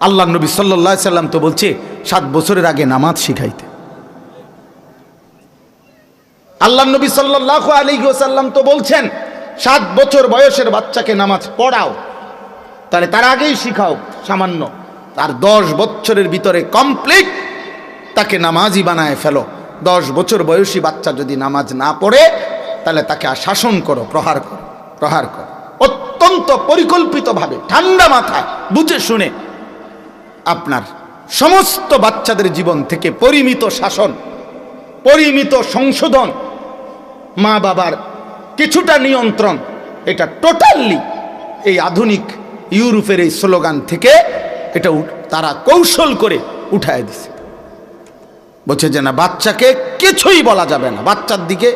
আল্লাহ নবী সাল্লাল্লাহু আলাইহি সাল্লাম তো বলছে 7 বছরের আগে নামাজ শিখাইতে। আল্লাহ নবী সাল্লাল্লাহু আলাইহি ওয়াসাল্লাম তো বলছেন 7 বছর বয়সের বাচ্চাকে নামাজ পড়াও, তাহলে তার আগেই শিখাও সামান্য, আর 10 বছরের ভিতরে কমপ্লিট তাকে নামাজি বানায় ফেলো। 10 বছর বয়সী বাচ্চা যদি নামাজ না পড়ে তাহলে তাকে শাসন করো, প্রহার করো, প্রহার করো। অত্যন্ত পরিকল্পিতভাবে ঠান্ডা মাথায় বুঝে শুনে আপনার সমস্ত বাচ্চাদের জীবন থেকে পরিমিত শাসন, পরিমিত সংশোধন, মা বাবার কিছুটা নিয়ন্ত্রণ, এটা টোটালি এই আধুনিক ইউরোপের এই স্লোগান থেকে এটা তারা কৌশল করে উঠায় দিছে। বলছে যে না, বাচ্চাকে কিছুই বলা যাবে না, বাচ্চার দিকে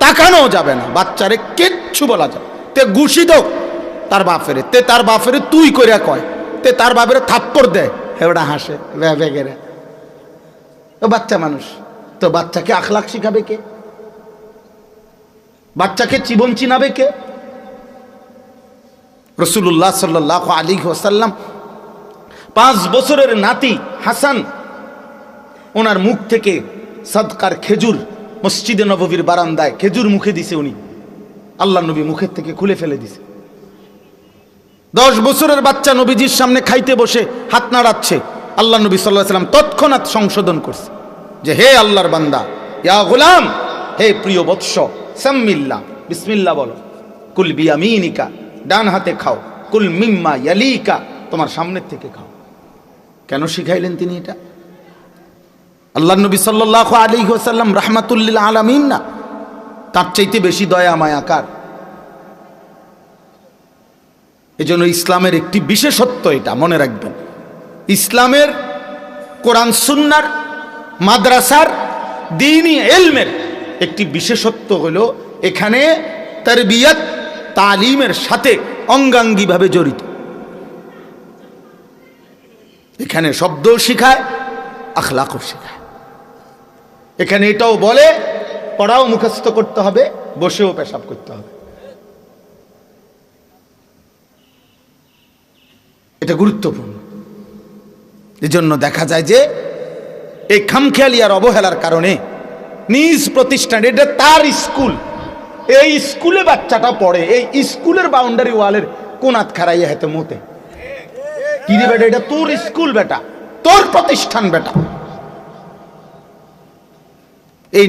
তাকানো যাবে না, বাচ্চারে কিচ্ছু বলা যাবে। তে ঘুষি দাও তার বাপেরে, তে তার বাপেরে তুই কইরা কয়, তে তার বাপেরে থাপ্পড় দেয়, হেওড়া হাসে বেগেরে। ও বাচ্চা মানুষ, তো বাচ্চাকে আখলাক শিখাবে কে? বাচ্চাকে জীবন চিনাবে কে? রাসূলুল্লাহ সাল্লাল্লাহু আলাইহি ওয়াসাল্লাম 5 বছরের নাতি হাসান, ওনার মুখ থেকে সাদকার খেজুর মসজিদে নববীর বারান্দায় খেজুর মুখে দিছে উনি, আল্লাহ নবী মুখের থেকে খুলে ফেলে দিছে। 10 বছরের বাচ্চা নবীজির সামনে খাইতে বসে হাত নাড়াচ্ছে, আল্লাহ নবী সাল্লাল্লাহু আলাইহি ওয়াসাল্লাম তৎক্ষণাৎ সংশোধন করছে যে হে আল্লাহর বান্দা, ইয়া গোলাম, হে প্রিয় বৎস, সাম্মিল্লাহ, বিসমিল্লাহ বলো, কুল বিয়ামিনিকা, ডান হাতে খাও, কুল মিম্মা ইয়ালিকা, তোমার সামনের থেকে খাও। কেন শিখাইলেন তিনি এটা? আল্লাহ নবী সাল্লাল্লাহু আলাইহি ওয়াসাল্লাম রাহমাতুল লিল আলামিন না, তার চাইতে বেশি দয়া মায়া কার? এজন্য ইসলামের একটি বিশেষত্ব, এটা মনে রাখবেন, ইসলামের কোরআন সুন্নাহর মাদ্রাসার দ্বীনি ইলমের একটি বিশেষত্ব হলো এখানে তারবিয়াত তালিমের সাথে অঙ্গাঙ্গিভাবে জড়িত। এখানে শব্দও শেখায়, আখলাকও শেখায়। এখানে এটাও বলে পড়াও মুখস্থ করতে হবে, বসেও পেশাব করতে হবে। এটা গুরুত্বপূর্ণ। এজন্য দেখা যায় যে এই খামখেয়ালি আর অবহেলার কারণে নিজ প্রতিষ্ঠান, এটা তার স্কুল, এই স্কুলে বাচ্চাটা পড়ে, এই স্কুলের বাউন্ডারি ওয়ালের কোনাত খারাইয়া হেতে মতে কি রে বেটা, এটা তোর স্কুল বেটা, তোর প্রতিষ্ঠান বেটা। এই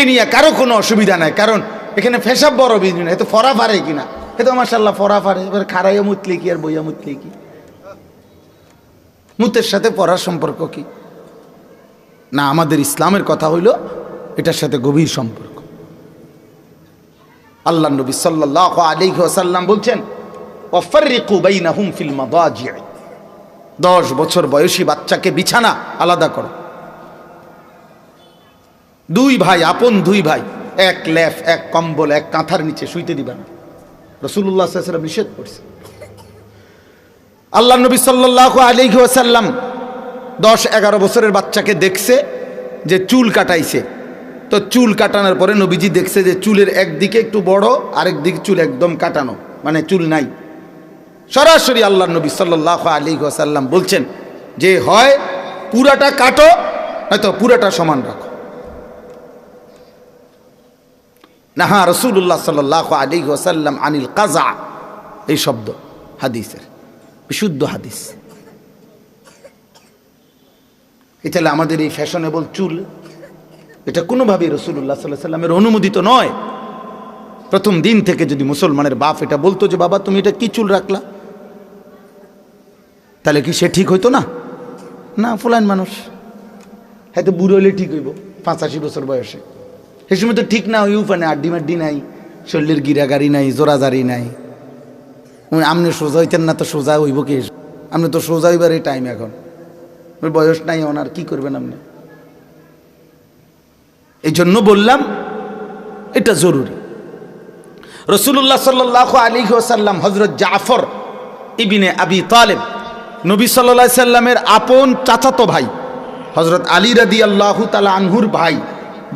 নিয়া কারো কোনো অসুবিধা নাই, কারণ এখানে ফেসাব বড় বিজনেস না, এত ফরা ফারে কিনা, এ তো মাশাআল্লাহ ফরা ফারে, এবার খারাইয়া মুতলি কি আর বইয়া মুতলি কি, মুতের সাথে পড়ার সম্পর্ক কি? না, আমাদের ইসলামের কথা হইল এটার সাথে গভীর সম্পর্ক। আল্লাহ নবী সাল্লাল্লাহু আলাইহি ওয়াসাল্লাম বলছেন, ওয়াফাররিকু বাইনাহুম ফিল মাদাজি', 10 বছর বয়সী বাচ্চাকে বিছানা আলাদা করো। 2 ভাই, আপন 2 ভাই, এক লেফ, এক কম্বল, এক কাঁথার নিচে শুইতে দিবা না, রাসূলুল্লাহ সাল্লাল্লাহু আলাইহি ওয়াসাল্লাম নিষেধ করছে। আল্লাহ নবী সাল্লাল্লাহু আলাইহি ওয়াসাল্লাম 10-11 বছরের বাচ্চাকে দেখছে যে চুল কাটাইছে, তো চুল কাটানোর পরে নবীজি দেখছে যে চুলের একদিকে একটু বড়, আরেক দিকে চুল একদম কাটানো, মানে চুল নাই। সরাসরি আল্লাহ নবী সাল্লাল্লাহু আলাইহি ওয়াসাল্লাম বলছেন যে হয় পুরাটা কাটো, নয়তো পুরাটা সমান রাখো। নাহা রাসূলুল্লাহ সাল্লাল্লাহু আলাইহি ওয়াসাল্লাম আনিল কাযা, এই শব্দ হাদিসের বিশুদ্ধ হাদিস। এটা আমাদের এই ফ্যাশনেবল চুল, এটা কোনোভাবেই রাসূলুল্লাহ সাল্লাল্লাহু আলাইহি ওয়াসাল্লামের অনুমোদিত নয়। প্রথম দিন থেকে যদি মুসলমানের বাপ এটা বলতো যে বাবা তুমি এটা কি চুল রাখলা, তাহলে কি সে ঠিক হইতো না? না, ফুলান মানুষ, হয়তো বুড়ো হলে ঠিক হইব 85 বছর বয়সে, সে সময় তো ঠিক না, হইও পানে আড্ডি মাড্ডি নাই, শরীরের গিরাগাড়ি নাই, জোরাজারি নাই। আপনি সোজা হইতেন না, তো সোজা হইব কি? আপনি তো সোজা হইবার এই টাইম, এখন বয়স নাই ওনার, কি করবেন আপনি? এই জন্য বললাম এটা জরুরি। রাসূলুল্লাহ সাল্লাল্লাহু আলাইহি ওয়াসাল্লাম হযরত জাফর ইবনে আবি তালেব, নবী সাল্লাল্লাহু আলাইহি সাল্লামের আপন চাচাতো ভাই, হযরত আলী রাদিয়াল্লাহু তাআলা আনহুর ভাই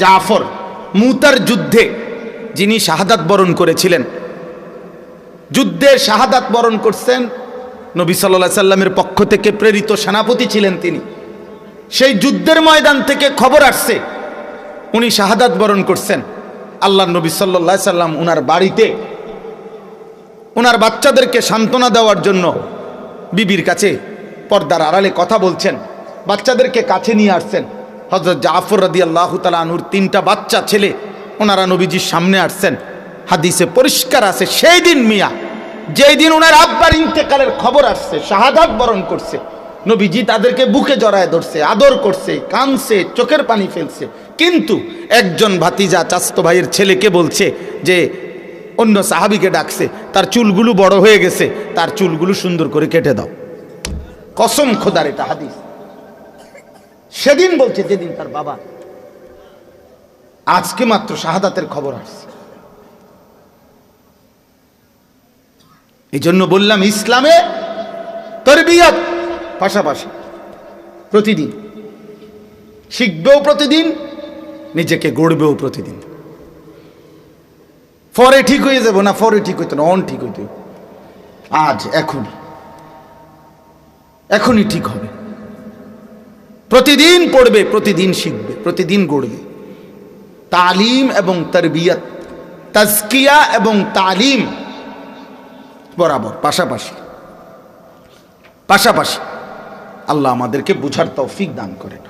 জাফর, মুতার যুদ্ধে যিনি শাহাদাত বরণ করেছিলেন, যুদ্ধে শাহাদাত বরণ করছেন নবী সাল্লাল্লাহু আলাইহি সাল্লামের পক্ষ থেকে প্রেরিত সেনাপতি ছিলেন তিনি। সেই যুদ্ধের ময়দান থেকে খবর আসছে উনি শাহাদাত বরণ করছেন। আল্লাহর নবী সাল্লাল্লাহু আলাইহি সাল্লাম উনার বাড়িতে ওনার বাচ্চাদেরকে সান্ত্বনা দেওয়ার জন্য বিবির কাছে পর্দার আড়ালে কথা বলছেন, বাচ্চাদেরকে কাছে নিয়ে আসছেন। হযরত জাফর রাদিয়াল্লাহু তাআলা আনহুর 3টা বাচ্চা ছেলে ওনারা নবীজির সামনে আসছেন। হাদিসে পরিষ্কার আছে সেই দিন মিয়া, যেই দিন ওনার আব্বার ইন্তেকালের খবর আসছে, শাহাদাত বরণ করছে, নবীজি তাদেরকে বুকে জড়ায় ধরছে, আদর করছে, কাঁদছে, চোখের পানি ফেলছে। কিন্তু একজন ভাতিজা চাচাতো ভাইয়ের ছেলেকে বলছে যে অন্য সাহাবীকে ডাকছে, তার চুলগুলো বড় হয়ে গেছে, তার চুলগুলো সুন্দর করে কেটে দাও। কসম খোদার, এটা হাদিস। সেদিন বলছে যেদিন তার বাবা, আজকে মাত্র শাহাদাতের খবর আসছে। এই জন্য বললাম ইসলামে তারবিয়ত পাশাপাশি প্রতিদিন শিখবেও, প্রতিদিন নিজেকে গড়বেও প্রতিদিন। পরে ঠিক হয়ে যাবো না, পরে ঠিক হইতো না, অন ঠিক হইতো আজ, এখনই ঠিক হবে। প্রতিদিন পড়বে, প্রতিদিন শিখবে, প্রতিদিন গড়বে। তালিম এবং তারবিয়ত, তাজকিয়া এবং তালিম বরাবর পাশাপাশি পাশাপাশি। আল্লাহ আমাদেরকে বুঝার তৌফিক দান করেন।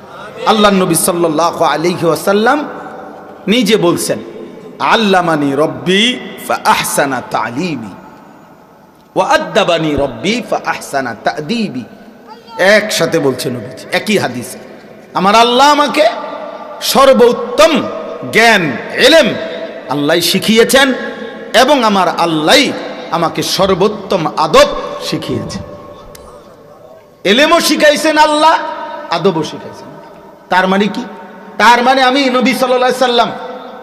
আল্লাহর নবী সাল্লাল্লাহু আলাইহি ওয়াসাল্লাম নিজে বলছেন, আল্লামানি রব্বি ফাআহসানা তালিমি ওয়া আদ্দাবানি রব্বি ফাআহসানা তা'দীবি। একসাথে বলছেন নবীজি একই হাদিসে, আমার আল্লাহ আমাকে সর্বোত্তম জ্ঞান ইলম আল্লাহ শিখিয়েছেন এবং আমার আল্লাহ আমাকে সর্বোত্তম আদব শিখিয়েছেন। ইলমও শিখাইছেন আল্লাহ, আদবও শিখাইছেন। তার মানে কি? তার মানে আমি নবী সাল্লাল্লাহু আলাইহি সাল্লাম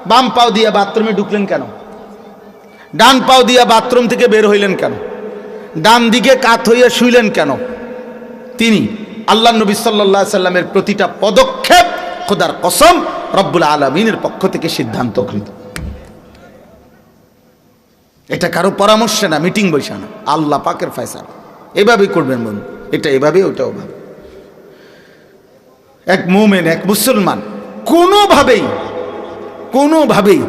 বাম পাও দিয়ে বাথরুমে ঢুকলেন কেন? ডান পাও দিয়ে বাথরুম থেকে বের হইলেন কেন? ডান দিকে কাত হইয়া শুইলেন কেন? তিনি আল্লাহ নবী সাল্লাল্লাহু আলাইহি সাল্লামের প্রতিটা পদক্ষেপ খোদার কসম রব্বুল আলামিনের পক্ষ থেকে সিদ্ধান্তকৃত। এটা কারো পরামর্শে না, মিটিং বৈশা না, আল্লাহ পাকের ফয়সালা। এভাবেই করবেন বন্ধু, এটা এভাবে, ওটাও ভাবে। এক মুমিন, এক মুসলমান কোনোভাবেই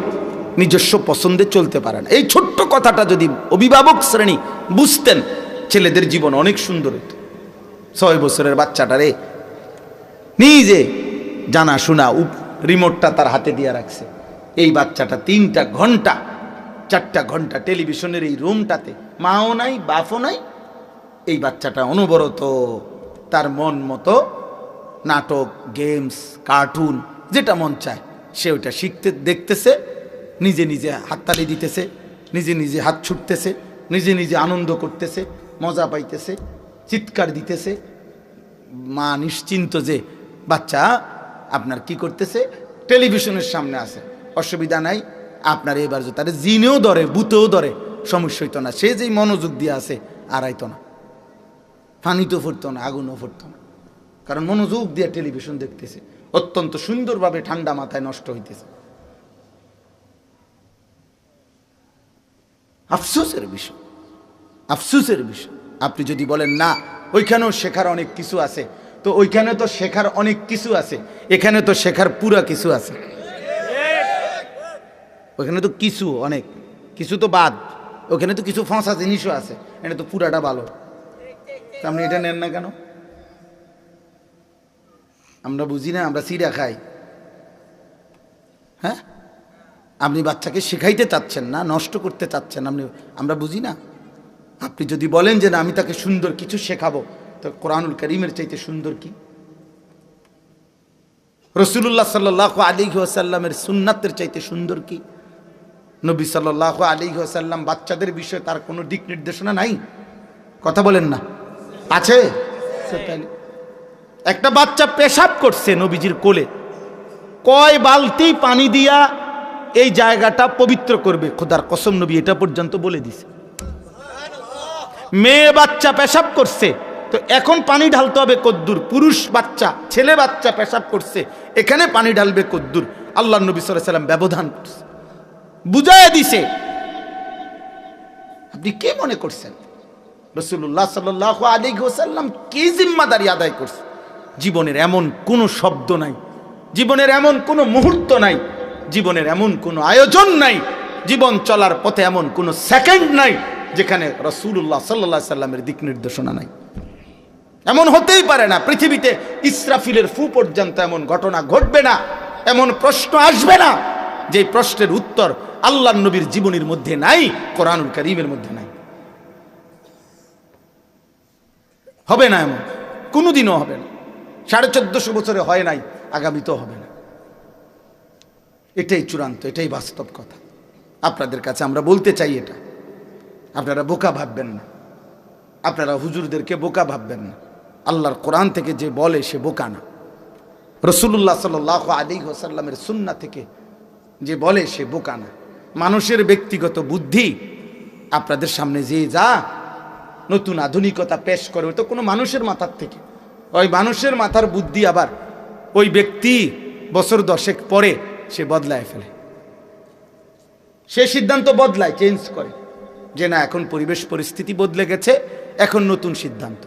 নিজস্ব পছন্দে চলতে পারে না। এই ছোট্ট কথাটা যদি অভিভাবক শ্রেণী বুঝতেন, ছেলেদের জীবন অনেক সুন্দর হতো। 6 বছরের বাচ্চাটারে নিজে জানা শোনা রিমোটটা তার হাতে দিয়ে রাখছে। এই বাচ্চাটা 3টা ঘন্টা 4টা ঘন্টা টেলিভিশনের এই রুমটাতে, মাও নাই বাপও নাই, এই বাচ্চাটা অনবরত তার মন মতো নাটক, গেমস, কার্টুন যেটা মন চায় সে ওইটা শিখতে দেখতেছে, নিজে নিজে হাততালি দিতেছে, নিজে নিজে হাত ছুটতেছে, নিজে নিজে আনন্দ করতেছে, মজা পাইতেছে, চিৎকার দিতেছে। মা নিশ্চিন্ত যে বাচ্চা আপনার কি করতেছে, টেলিভিশনের সামনে আছে, অসুবিধা নাই। আপনার এবার যে তারা জিনেও ধরে, ভূতেও ধরে, সমস্যা হইতো না। সে যেই মনোযোগ দিয়ে আছে আর আইতো না, পানিতেও ফুটতো না, আগুনও ফুটতো না, কারণ মনোযোগ দিয়ে টেলিভিশন দেখতেছে, অত্যন্ত সুন্দরভাবে ঠান্ডা মাথায় নষ্ট হইতেছে। আফসোসের বিষয়, আফসোসের বিষয়। আপনি যদি বলেন না ওইখানেও শেখার অনেক কিছু আছে, তো ওইখানে তো শেখার অনেক কিছু আছে, এখানে তো শেখার পুরা কিছু আছে। ওইখানে তো কিছু, অনেক কিছু তো বাদ, ওখানে তো কিছু ফাঁসা জিনিসও আছে, এটা তো পুরাটা ভালো। আপনি এটা নেন না কেন? আমরা বুঝি না, আমরা সিরা খাই। হ্যাঁ, আপনি বাচ্চাকে শেখাইতে চাচ্ছেন না, নষ্ট করতে চাচ্ছেন, আমরা বুঝি না। আপনি যদি বলেন যে না আমি তাকে সুন্দর কিছু শেখাবো, তো কোরআনুল কারীমের চাইতে সুন্দর কি? রাসূলুল্লাহ সাল্লাল্লাহু আলাইহি ওয়াসাল্লামের সুন্নাতের চাইতে সুন্দর কি? নবী সাল্লাল্লাহু আলাইহি ওয়াসাল্লাম বাচ্চাদের বিষয়ে তার কোনো দিক নির্দেশনা নাই? কথা বলেন না, আছে? একটা বাচ্চা পেশাব করছে নবীজির কোলে, কয় বালতি পানি দিয়া এই জায়গাটা পবিত্র করবে, খোদার কসম নবী এটা পর্যন্ত বলে দিছে। মেয়ে বাচ্চা পেশাব করছে, তো এখন পানি ঢালতে হবে কদ্দুর। পুরুষ বাচ্চা, ছেলে বাচ্চা পেশাব করছে, এখানে পানি ঢালবে কদ্দুর। আল্লাহ নবী সাল্লাল্লাহু আলাইহি ওয়াসাল্লাম ব্যবধান করছে, বুঝাইয়া দিছে। আপনি কে মনে করছেন রাসূলুল্লাহ সাল্লাল্লাহু আলাইহি ওয়াসাল্লাম কি জিম্মাদারি আদায় করছে। জীবনের এমন কোনো শব্দ নাই, জীবনের এমন কোনো মুহূর্ত নাই, জীবনের এমন কোনো আয়োজন নাই, জীবন চলার পথে এমন কোনো সেকেন্ড নাই যেখানে রাসূলুল্লাহ সাল্লাল্লাহু আলাইহি সাল্লামের দিক নির্দেশনা নাই। এমন হতেই পারে না, পৃথিবীতে ইসরাফিলের ফু পর্যন্ত এমন ঘটনা ঘটবে না, এমন প্রশ্ন আসবে না যে প্রশ্নের উত্তর আল্লাহর নবীর জীবনীর মধ্যে নাই, কোরআনুল কারীমের মধ্যে নাই। হবে না, এমন কোনোদিনও হবে না। 1450 বছরে হয় নাই, আগামীতেও হবে না। এটাই চূড়ান্ত, এটাই বাস্তব কথা। আপনাদের কাছে আমরা বলতে চাই, এটা আপনারা বোকা ভাববেন না, আপনারা হুজুরদেরকে বোকা ভাববেন না। আল্লাহর কোরআন থেকে যে বলে সে বোকা না, রাসূলুল্লাহ সাল্লাল্লাহু আলাইহি ওয়াসাল্লামের সুন্নাহ থেকে যে বলে সে বোকা না। মানুষের ব্যক্তিগত বুদ্ধি আপনাদের সামনে যে যা নতুন আধুনিকতা পেশ করে, ওই তো কোনো মানুষের মাথার থেকে, ওই মানুষের মাথার বুদ্ধি আবার ওই ব্যক্তি বছর 10 পরে সে বদলায় ফেলে, সে সিদ্ধান্ত বদলায়, চেঞ্জ করে যে না এখন পরিবেশ পরিস্থিতি বদলে গেছে, এখন নতুন সিদ্ধান্ত।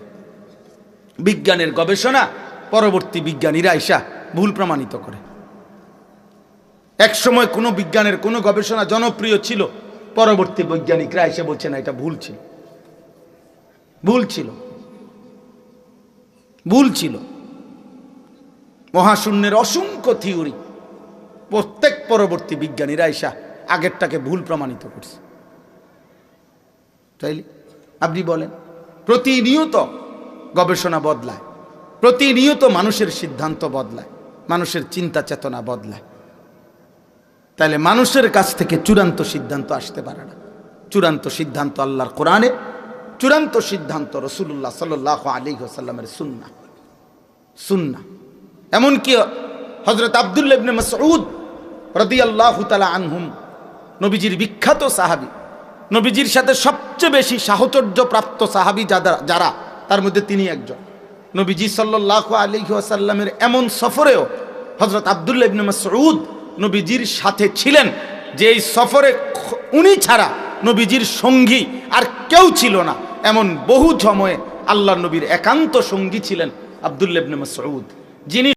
বিজ্ঞানের গবেষণা পরবর্তী বিজ্ঞানীরা আইসা ভুল প্রমাণিত করে। এক সময় কোনো বিজ্ঞানের কোনো গবেষণা জনপ্রিয় ছিল, পরবর্তী বৈজ্ঞানিকরা এসে বলছে না এটা ভুল ছিল, ভুল ছিল, ভুল ছিল। মহাশূন্যের অসংখ্য থিওরি প্রত্যেক পরবর্তী বিজ্ঞানীরা এসা আগেরটাকে ভুল প্রমাণিত করছে। তাইলে আপনি বলেন, প্রতিনিয়ত গবেষণা বদলায়, প্রতিনিয়ত মানুষের সিদ্ধান্ত বদলায়, মানুষের চিন্তা চেতনা বদলায়। তাহলে মানুষের কাছ থেকে চূড়ান্ত সিদ্ধান্ত আসতে পারে না। চূড়ান্ত সিদ্ধান্ত আল্লাহর কোরআনে, চূড়ান্ত সিদ্ধান্ত রাসূলুল্লাহ সাল্লাল্লাহু আলাইহি ওয়াসাল্লামের সুন্নাহ। সুন্নাহ এমনকি হযরত আব্দুল্লাহ ইবনে মাসউদ রাদিয়াল্লাহু তাআলা আনহুম, নবীজির বিখ্যাত সাহাবী, নবীজির সাথে সবচেয়ে বেশি সাহচর্য প্রাপ্ত সাহাবী যারা, তার মধ্যে তিনি একজন। নবীজি সাল্লাল্লাহু আলাইহি ওয়াসাল্লামের এমন সফরেও হযরত আব্দুল্লাহ ইবনে মাসউদ নবীজির সাথে ছিলেন যে এই সফরে উনি ছাড়া নবীজির সঙ্গী আর কেউ ছিল না। এমন বহু সময়ে আল্লাহর নবীর একান্ত সঙ্গী ছিলেন আব্দুল্লাহ ইবনে মাসউদ, যিনি